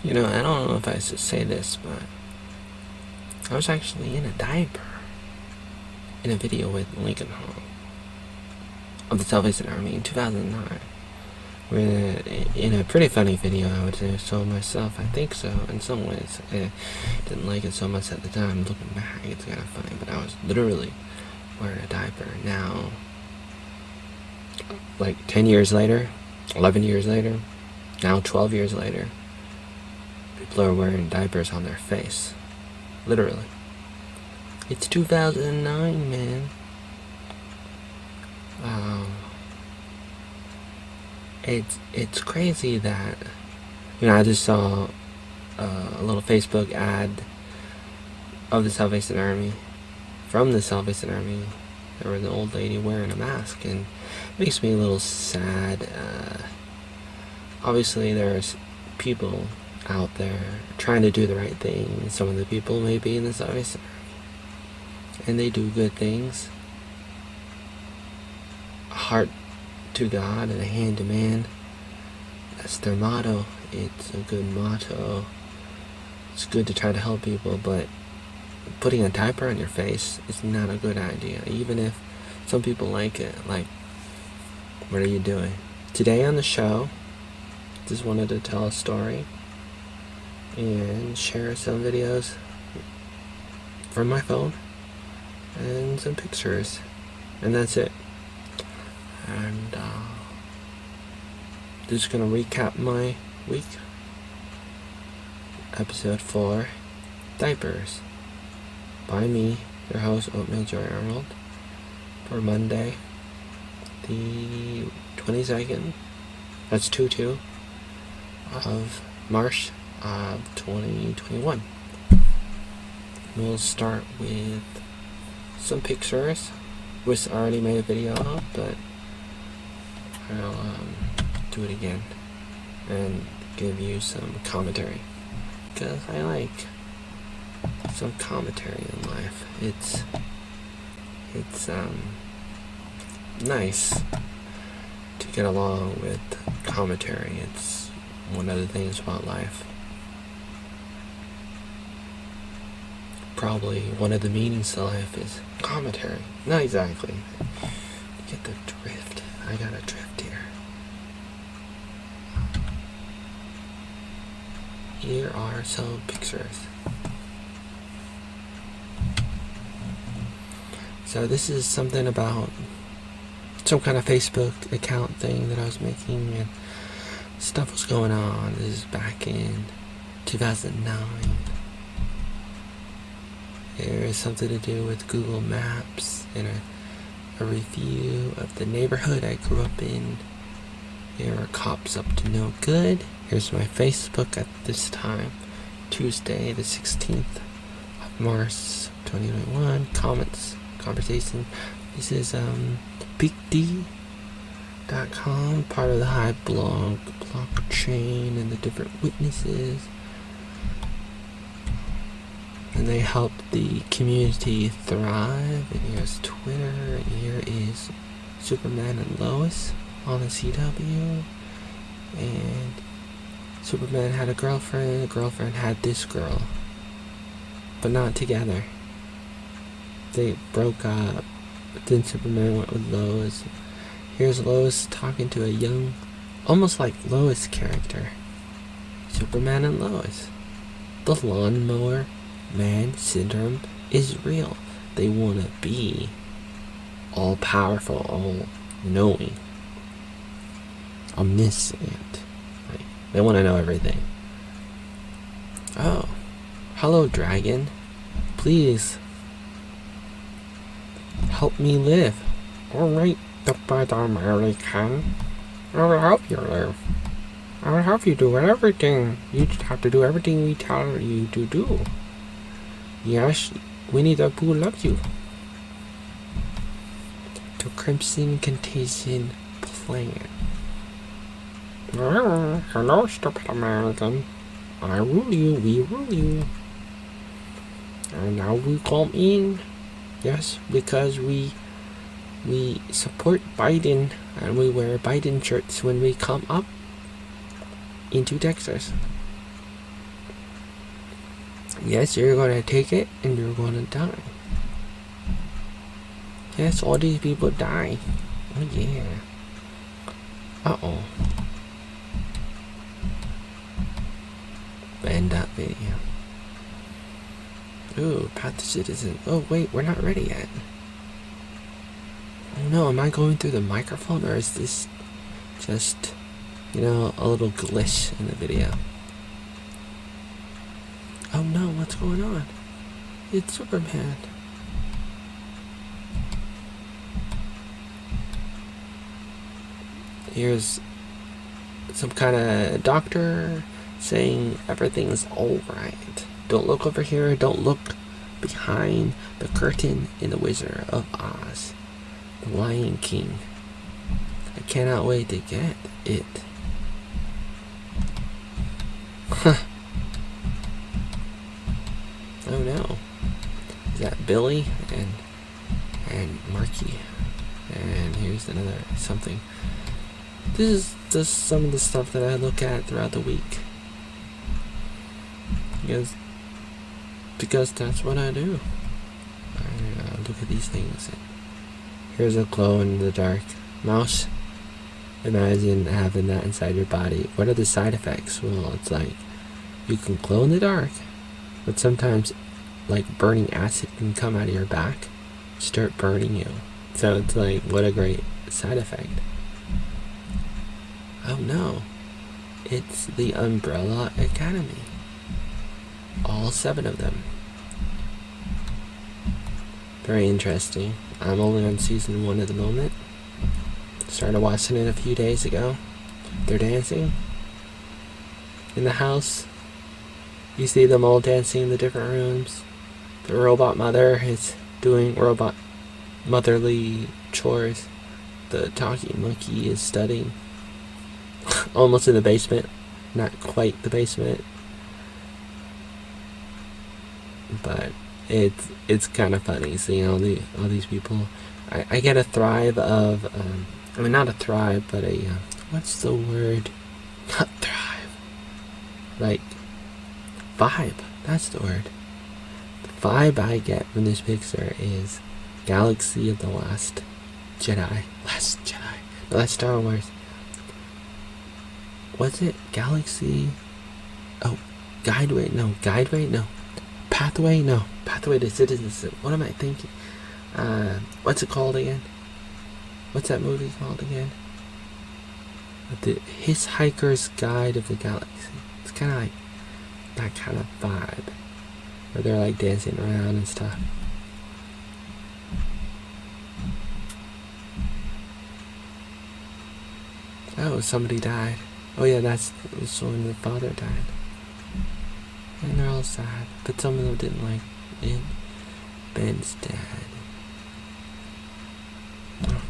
You know, I don't know if I should say this, but I was actually in a diaper in a video with Lincoln Hall of the Salvation Army in 2009. We're in a pretty funny video, I would say so myself. I think so, in some ways. I didn't like it so much at the time. Looking back, it's kind of funny, but I was literally wearing a diaper. Now, like 10 years later, 11 years later, now 12 years later, people are wearing diapers on their face. Literally. It's 2009, man. It's crazy that, you know, I just saw a little Facebook ad of the Salvation Army, from the Salvation Army. There was an old lady wearing a mask, and it makes me a little sad. Obviously, there's people out there trying to do the right thing. Some of the people may be in the Salvation Army, and they do good things. A heart to God and a hand to man. That's their motto. It's a good motto. It's good to try to help people, but putting a diaper on your face is not a good idea. Even if some people like it. Like, what are you doing? Today on the show, just wanted to tell a story and share some videos from my phone and some pictures, and that's it. And just gonna recap my week. Episode 4, Diapers, by me, your host, Oatmeal Joy Arnold, for Monday, the 22nd, that's 2/2, of March of 2021. We'll start with some pictures, which I already made a video of, but I'll do it again and give you some commentary, because I like some commentary in life. It's nice to get along with commentary. It's one of the things about life. Probably one of the meanings to life is commentary. Not exactly. You get the drift. I got a drift here. Here are some pictures. So this is something about some kind of Facebook account thing that I was making, and stuff was going on. This is back in 2009. There is something to do with Google Maps and a review of the neighborhood I grew up in. There are cops up to no good. Here's my Facebook at this time, Tuesday the 16th of March 2021. Comments, conversation. This is BigD.com, part of the Hive blockchain and the different witnesses. And they help the community thrive. And here's Twitter, and here is Superman and Lois on the CW. And Superman had a girlfriend, the girlfriend had this girl, but not together. They broke up, but then Superman went with Lois. Here's Lois talking to a young, almost like Lois character. Superman and Lois. The lawnmower man syndrome is real. They want to be all powerful, all knowing, omniscient. Like, they want to know everything. Oh, hello, dragon. Please help me live. Alright, the bad American. I will help you live. I will help you do everything. You just have to do everything we tell you to do. Yes, Winnie the Pooh loves you. The Crimson Contagion Plan. Hello, stupid American. I rule you, we rule you. And now we come in. Yes, because we support Biden, and we wear Biden shirts when we come up into Texas. Yes, you're gonna take it and you're gonna die. Yes, all these people die. Oh yeah. Uh-oh. End that video. Ooh, Path to Citizen. Oh wait, we're not ready yet. Oh no, am I going through the microphone or is this just, a little glitch in the video? Oh no, what's going on? It's Superman. Here's some kind of doctor saying everything's alright. Don't look over here, don't look behind the curtain in The Wizard of Oz. The Lion King. I cannot wait to get it. Huh. Oh no. Is that Billy and Marky? And here's another something. This is just some of the stuff that I look at throughout the week. Because that's what I do. I look at these things. Here's a glow in the dark mouse. Imagine having that inside your body. What are the side effects? Well, it's like you can glow in the dark, but sometimes like burning acid can come out of your back, start burning you. So it's like, what a great side effect. Oh no, it's the Umbrella Academy. All 7 of them. Very interesting. I'm only on season 1 at the moment. Started watching it a few days ago. They're dancing in the house. You see them all dancing in the different rooms. The robot mother is doing robot motherly chores. The talking monkey is studying. Almost in the basement. Not quite the basement. But it's kind of funny seeing all these people. I get a thrive of not a thrive, but a what's the word? Not thrive. Like vibe. That's the word. The vibe I get from this picture is Galaxy of the Last Jedi. No, that's Star Wars. Was it Galaxy? Oh, Guideway? No. Pathway? No. Pathway to Citizenship. What am I thinking? What's it called again? What's that movie called again? The Hitchhiker's Guide of the Galaxy. It's kind of like that kind of vibe. Where they're like dancing around and stuff. Oh, somebody died. Oh yeah, that's when the father died. And they're all sad. But some of them didn't like it. Ben's dead. Oh.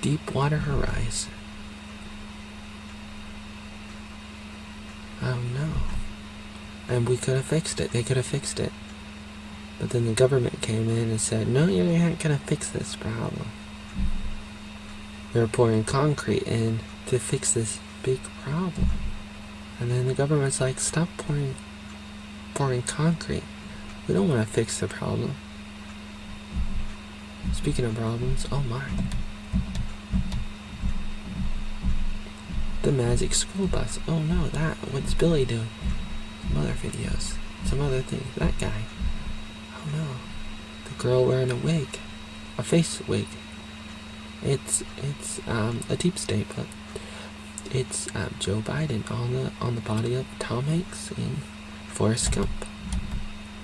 Deepwater Horizon. Oh no. And we could have fixed it. They could have fixed it. But then the government came in and said, no, you're not going to fix this problem. They're pouring concrete in to fix this big problem. And then the government's like, stop pouring concrete. We don't want to fix the problem. Speaking of problems, oh my. The Magic School Bus. Oh no, what's Billy doing? Some other videos. Some other things. That guy. Oh no. The girl wearing a wig. A face wig. It's a deep state, but it's Joe Biden on the body of Tom Hanks in Forrest Gump.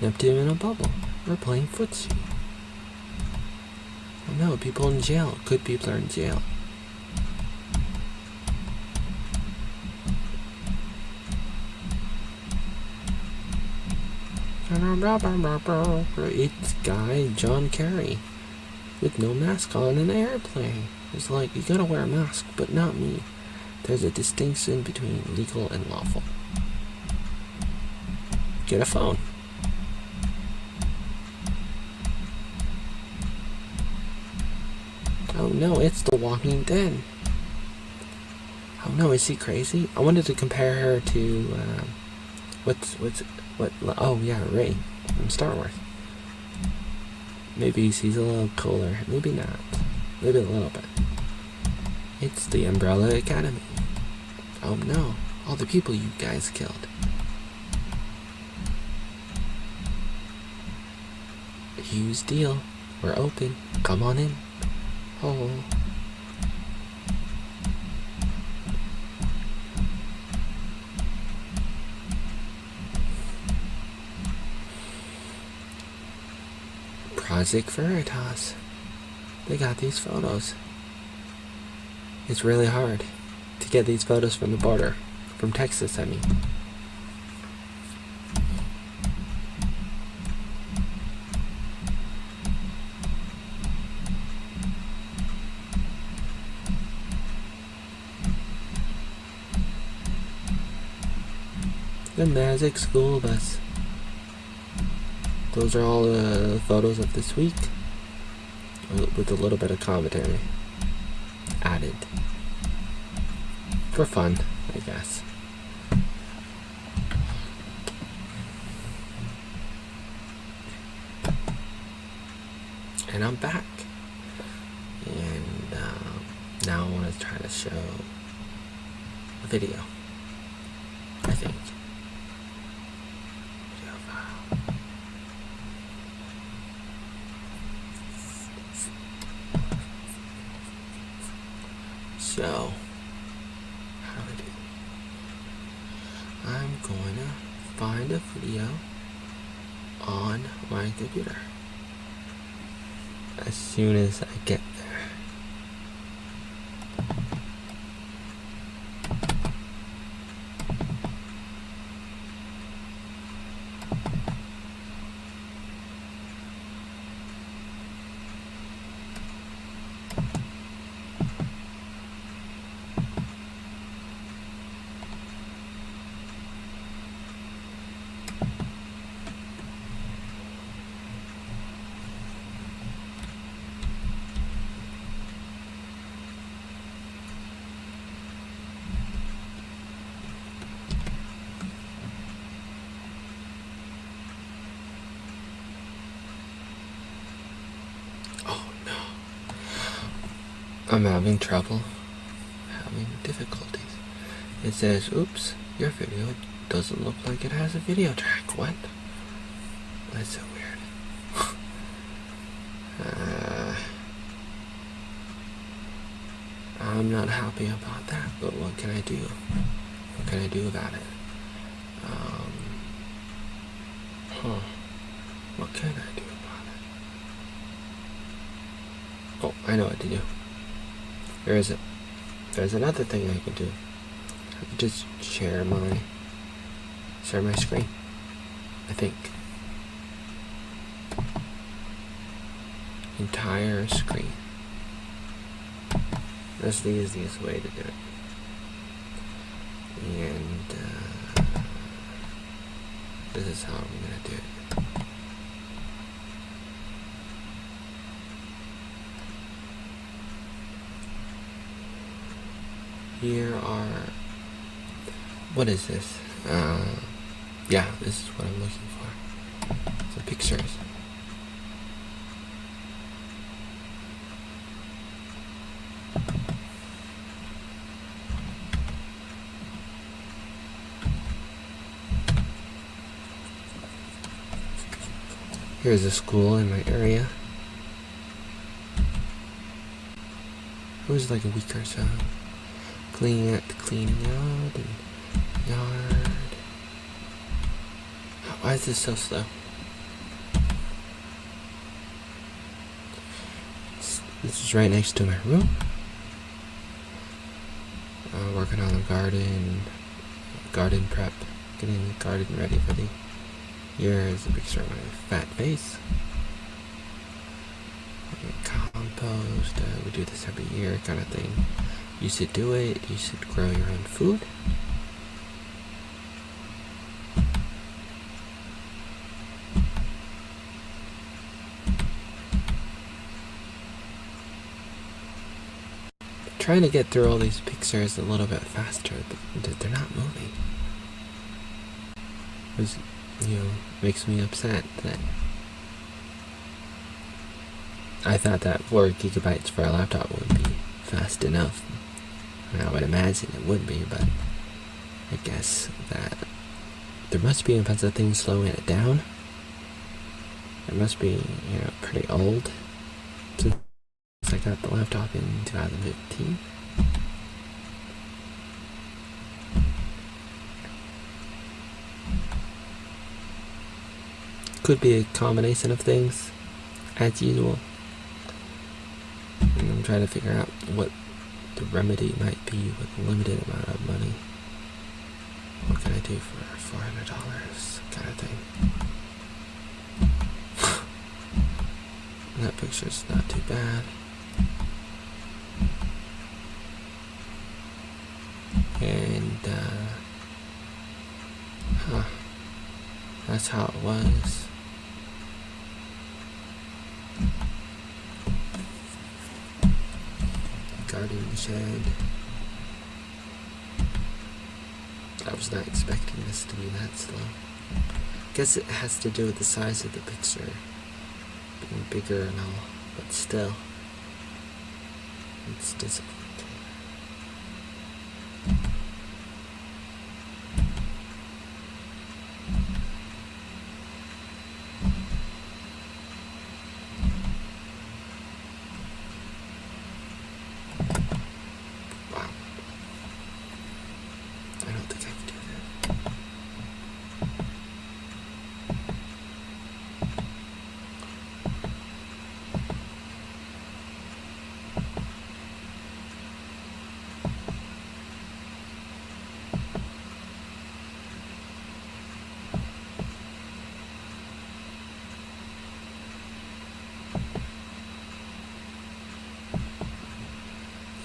Neptune in a bubble. We're playing footsie. Oh no, people in jail. Good people are in jail. It's guy John Kerry with no mask on in an airplane. It's like, you gotta wear a mask, but not me. There's a distinction between legal and lawful. Get a phone. Oh no, it's The Walking Dead. Oh no, is she crazy? I wanted to compare her to what? Oh yeah, Ray from Star Wars. Maybe he's a little cooler. Maybe not. Maybe a little bit. It's the Umbrella Academy. Oh no, all the people you guys killed. Huge deal. We're open. Come on in. Oh. Project Veritas. They got these photos. It's really hard to get these photos from the border. From Texas, I mean. The Magic School Bus. Those are all the photos of this week, with a little bit of commentary added. For fun, I guess. And I'm back. And now I want to try to show a video, I think. So, how do I do? I'm going to find a video on my computer as soon as I get there. I'm having trouble, having difficulties. It says, oops, your video doesn't look like it has a video track. What? That's so weird. I'm not happy about that, but what can I do? What can I do about it? What can I do about it? Oh, I know what to do. There's another thing I can do. I can just share my screen, I think. Entire screen. That's the easiest way to do it. And this is how I'm gonna do it. Here are, what is this? Yeah, this is what I'm looking for. Some pictures. Here's a school in my area. It was like a week or so. Cleaning out and yard. Why is this so slow? This is right next to my room. Working on the garden prep, getting the garden ready for the year. Is a picture of my fat face. Compost, we do this every year kind of thing. You should do it, you should grow your own food. Trying to get through all these pictures a little bit faster, but they're not moving. was, makes me upset that I thought that 4 gigabytes for a laptop would be fast enough. I would imagine it would be, but I guess that there must be a bunch of things slowing it down. It must be, pretty old since I got the laptop in 2015. Could be a combination of things, as usual. And I'm trying to figure out what the remedy might be with a limited amount of money. What can I do for $400 kind of thing? That picture's not too bad. And, that's how it was. Garden shed. I was not expecting this to be that slow. Guess it has to do with the size of the picture being bigger and all, but still, it's disappointing. Wow. I don't think I can do that.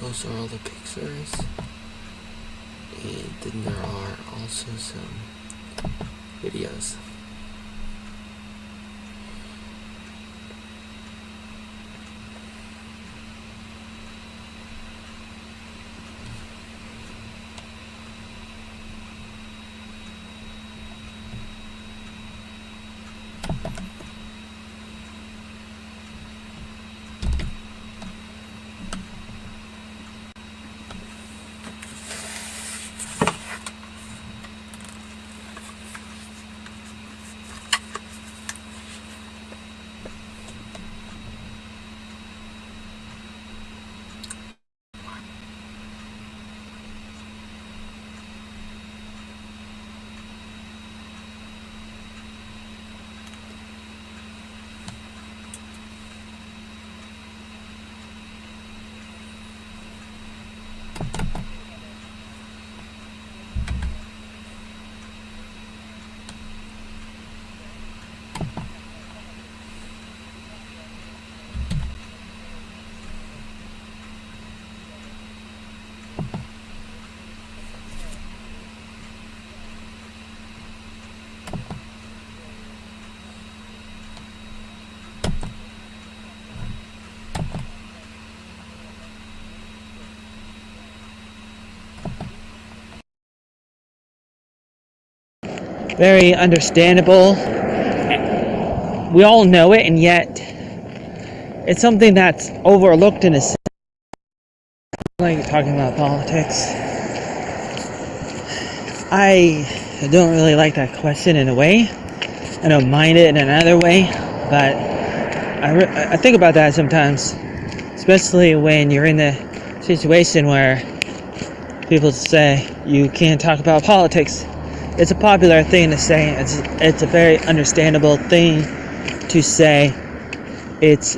Those are all the pictures, and then there are also some videos. Very understandable. We all know it, and yet it's something that's overlooked in a sense. Like talking about politics. I don't really like that question in a way. I don't mind it in another way, but I think about that sometimes, especially when you're in the situation where people say you can't talk about politics. It's a popular thing to say. It's a very understandable thing to say. It's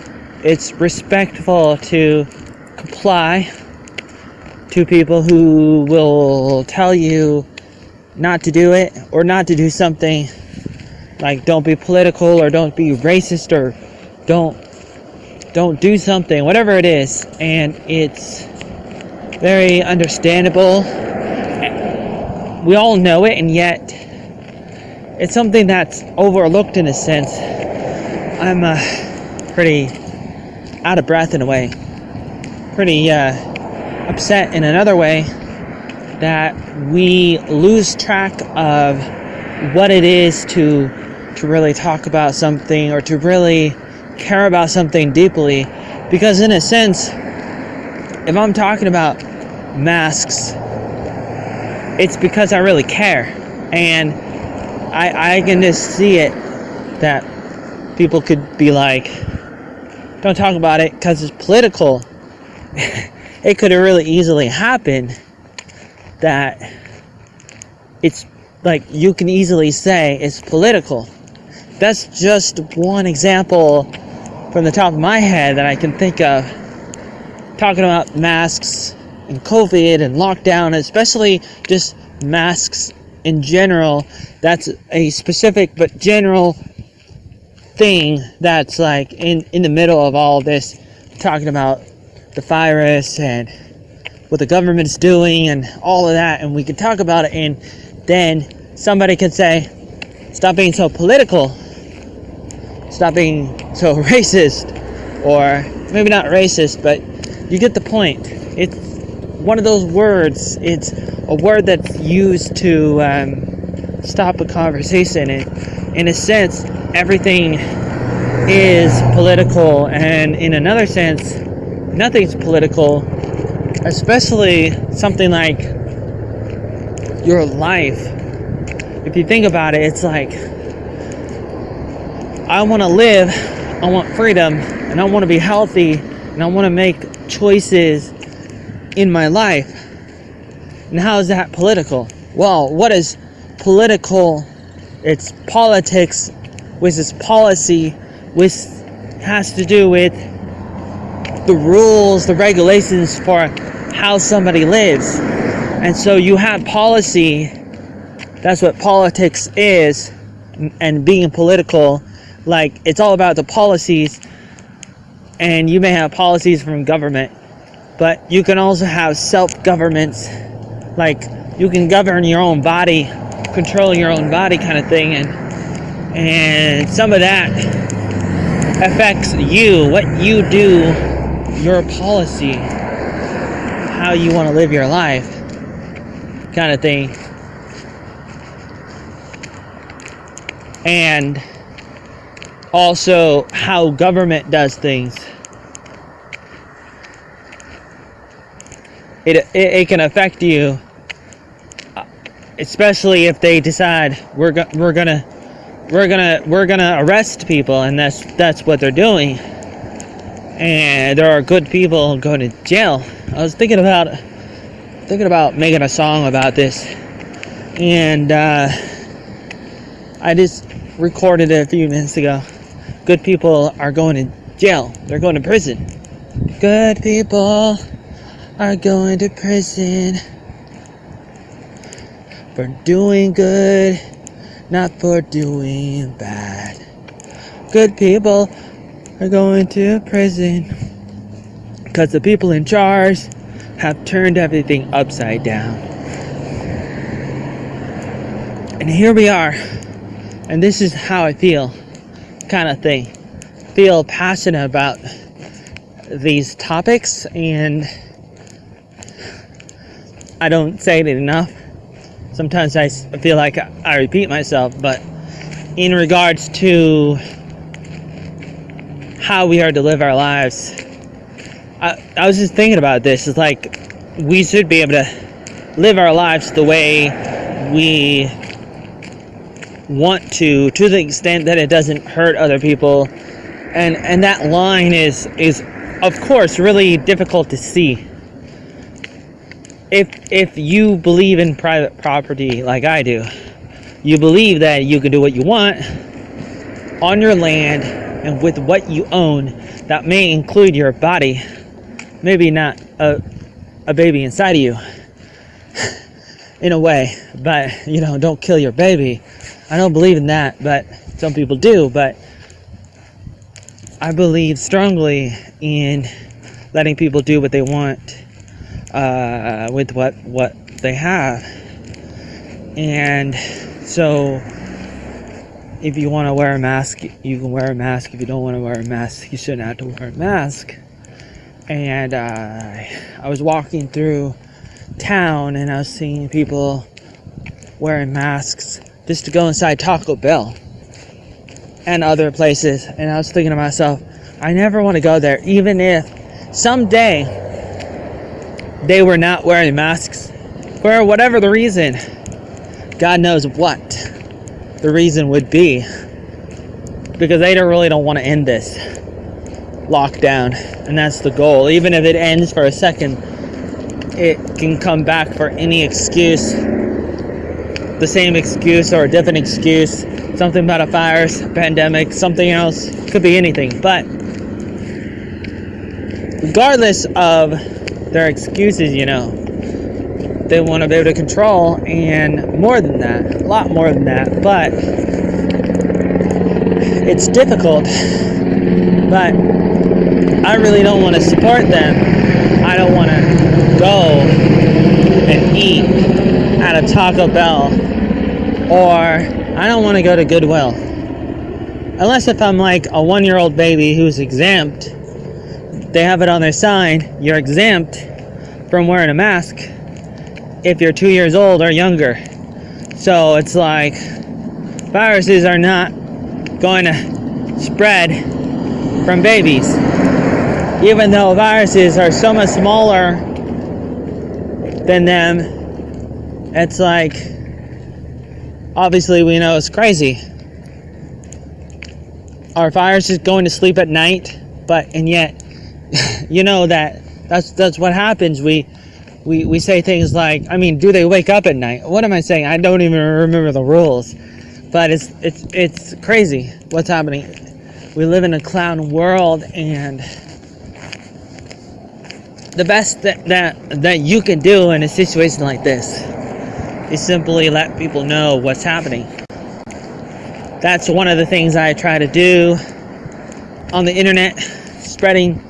respectful to comply to people who will tell you not to do it or not to do something, like don't be political or don't be racist or don't do something, whatever it is. And it's very understandable. We all know it, and yet it's something that's overlooked in a sense. I'm pretty out of breath in a way, pretty upset in another way that we lose track of what it is to really talk about something or to really care about something deeply. Because in a sense, if I'm talking about masks, it's because I really care, and I can just see it that people could be like, don't talk about it because it's political. It could have really easily happened that it's like you can easily say it's political. That's just one example from the top of my head that I can think of, talking about masks and COVID and lockdown, especially just masks in general. That's a specific but general thing that's like in the middle of all this, talking about the virus and what the government's doing and all of that, and we can talk about it, and then somebody can say, stop being so political, stop being so racist, or maybe not racist, but you get the point. It's one of those words, it's a word that's used to stop a conversation, and in a sense everything is political, and in another sense nothing's political, especially something like your life. If you think about it, it's like, I want to live, I want freedom, and I want to be healthy, and I want to make choices in my life. And how is that political? Well, what is political? It's politics, which is policy, which has to do with the rules, the regulations for how somebody lives. And so you have policy, that's what politics is, and being political, like, it's all about the policies. And you may have policies from government, but you can also have self-governments, like you can govern your own body, control your own body kind of thing, and some of that affects you, what you do, your policy, how you want to live your life kind of thing. And also how government does things. It can affect you, especially if they decide we're gonna arrest people, and that's what they're doing. And there are good people going to jail. I was thinking about making a song about this, and I just recorded it a few minutes ago. Good people are going to jail. They're going to prison. Good people are going to prison for doing good, not for doing bad. Good people are going to prison because the people in charge have turned everything upside down. And here we are, and this is how I feel, kind of thing. Feel passionate about these topics, and I don't say it enough. Sometimes I feel like I repeat myself, but in regards to how we are to live our lives, I was just thinking about this. It's like we should be able to live our lives the way we want to the extent that it doesn't hurt other people, and that line is of course really difficult to see. If you believe in private property like I do, you believe that you can do what you want on your land and with what you own. That may include your body, maybe not a baby inside of you in a way, but don't kill your baby. I don't believe in that, but some people do. But I believe strongly in letting people do what they want with what they have. And so if you want to wear a mask, you can wear a mask. If you don't want to wear a mask, you shouldn't have to wear a mask. And I was walking through town, and I was seeing people wearing masks just to go inside Taco Bell and other places. And I was thinking to myself, I never want to go there, even if someday they were not wearing masks for whatever the reason. God knows what the reason would be, because they don't want to end this lockdown, and that's the goal. Even if it ends for a second, it can come back for any excuse, the same excuse or a different excuse, something about a virus, a pandemic, something else, could be anything. But regardless of their excuses, they want to be able to control, and more than that, a lot more than that. But it's difficult, but I really don't want to support them. I don't want to go and eat at a Taco Bell, or I don't want to go to Goodwill. Unless if I'm like a 1-year-old baby who's exempt, they have it on their sign, you're exempt from wearing a mask if you're 2 years old or younger. So it's like viruses are not going to spread from babies, even though viruses are so much smaller than them. It's like, obviously we know it's crazy. Are viruses going to sleep at night? And yet that's what happens. We say things like, do they wake up at night? What am I saying? I don't even remember the rules. But it's crazy what's happening. We live in a clown world, and the best that you can do in a situation like this is simply let people know what's happening. That's one of the things I try to do on the internet, spreading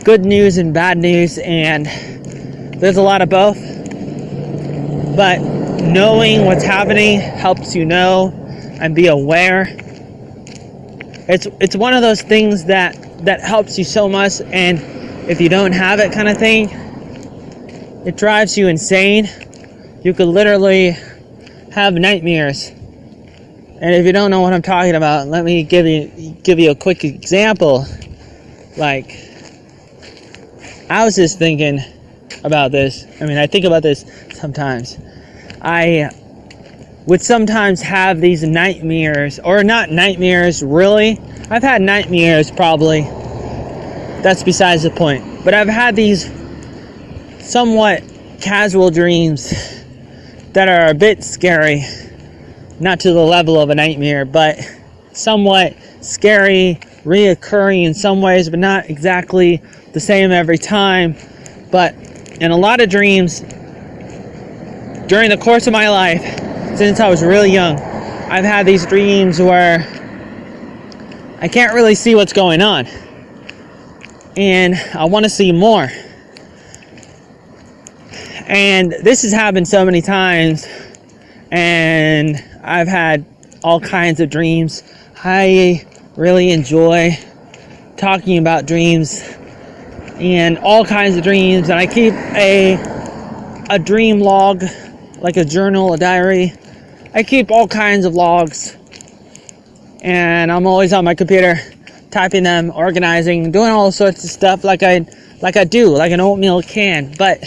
good news and bad news, and there's a lot of both. But knowing what's happening helps you know and be aware. It's one of those things that helps you so much, and if you don't have it, kind of thing, it drives you insane. You could literally have nightmares. And if you don't know what I'm talking about, let me give you a quick example. Like, I was just thinking about this. I think about this sometimes. I would sometimes have these nightmares, or not nightmares really. I've had nightmares probably. That's besides the point. But I've had these somewhat casual dreams that are a bit scary. Not to the level of a nightmare, but somewhat scary, reoccurring in some ways, but not exactly the same every time. But in a lot of dreams, during the course of my life, since I was really young, I've had these dreams where I can't really see what's going on, and I want to see more. And this has happened so many times, and I've had all kinds of dreams. I really enjoy talking about dreams and all kinds of dreams, and I keep a dream log, like a journal, a diary. I keep all kinds of logs, and I'm always on my computer typing them, organizing, doing all sorts of stuff like I do, like an oatmeal can. But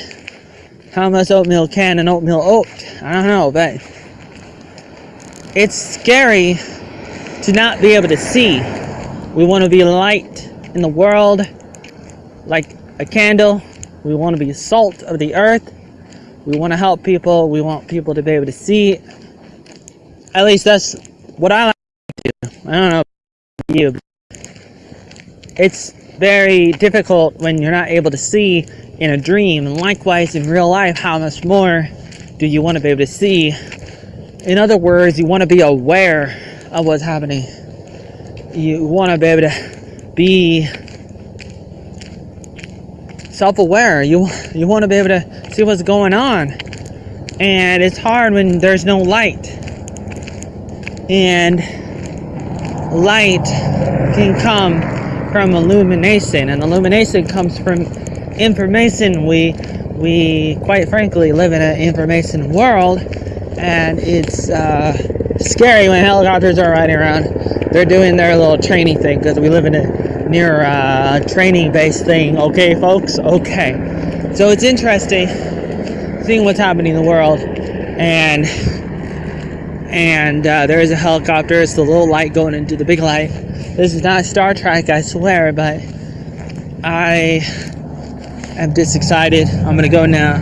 how much oatmeal can an oatmeal oat? I don't know, but it's scary to not be able to see. We want to be light in the world, like a candle. We want to be salt of the earth. We want to help people. We want people to be able to see. At least that's what I like to do. I don't know about you. It's very difficult when you're not able to see in a dream. And likewise, in real life, how much more do you want to be able to see? In other words, you want to be aware of what's happening. You want to be able to be self-aware. You want to be able to see what's going on. And it's hard when there's no light. And light can come from illumination, and illumination comes from information. We quite frankly live in an information world, and it's scary when helicopters are riding around. They're doing their little training thing because we live in a near training base thing. Okay, folks. Okay, so it's interesting seeing what's happening in the world, and there is a helicopter. It's the little light going into the big light. This is not Star Trek, I swear, but I am just excited. I'm gonna go now,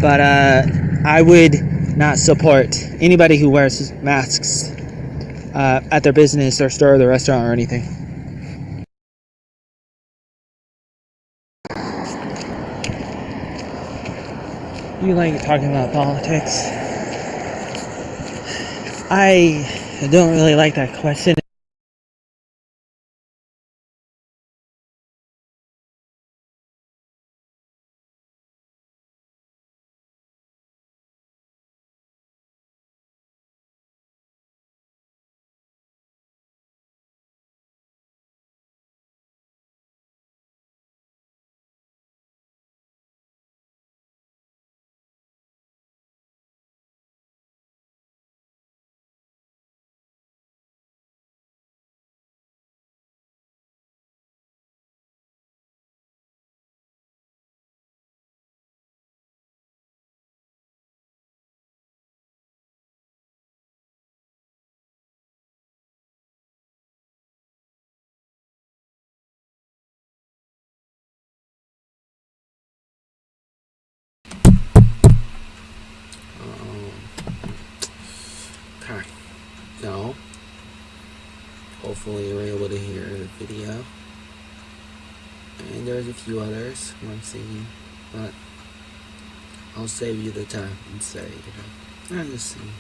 but I would not support anybody who wears masks at their business or store or the restaurant or anything. You like talking about politics? I don't really like that question. Okay. So, hopefully you're able to hear the video. And there's a few others I'm singing, but I'll save you the time and say, I'll just sing.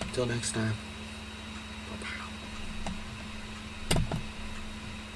Until next time.